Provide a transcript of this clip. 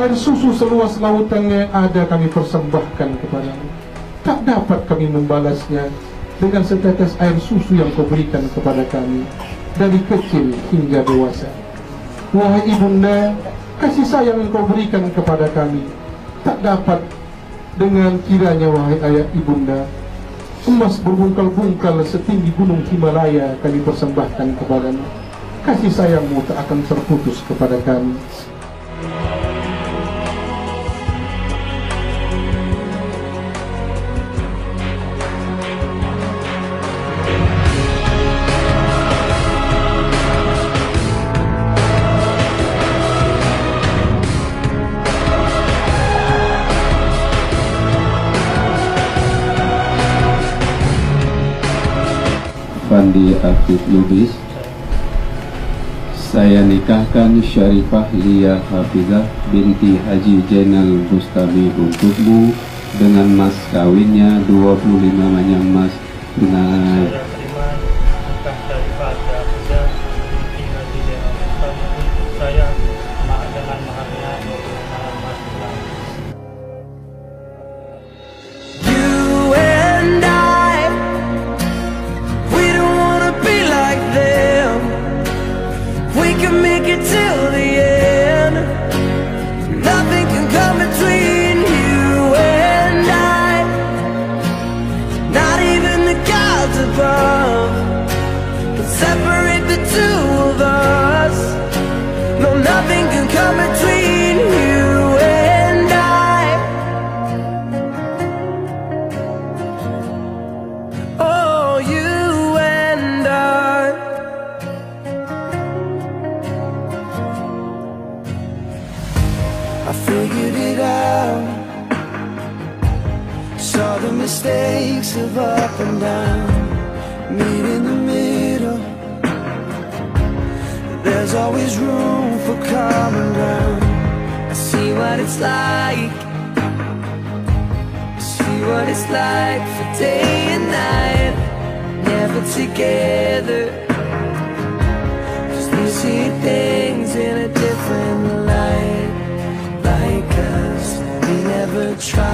Air susu seluas lautan yang ada kami persembahkan kepadamu. Tak dapat kami membalasnya dengan setetes air susu yang kau berikan kepada kami dari kecil hingga dewasa. Wahai ibunda, kasih sayang yang kau berikan kepada kami tak dapat dengan kiranya. Wahai ayah ibunda, emas berbungkal-bungkal setinggi gunung Himalaya kami persembahkan kepadamu. Kasih sayangmu tak akan terputus kepada kami. Fandi Afif Lubis. Saya nikahkan Syarifah Lia Hafizah binti Haji Jainal Bustami untukmu dengan mas kawinnya 25 manyang emas tunai. Saya dengan maharnya 25 emas tunai. Make it till the end. Nothing can come between you and I. Not even the gods above can separate the two of us. No, nothing can come between you and I. Oh, you and I. I figured it out. Saw the mistakes of up and down. Meet in the middle. There's always room for common ground. I see what it's like. I see what it's like for day and night. Never together. Cause we see things in a different light. Like us, we never tried.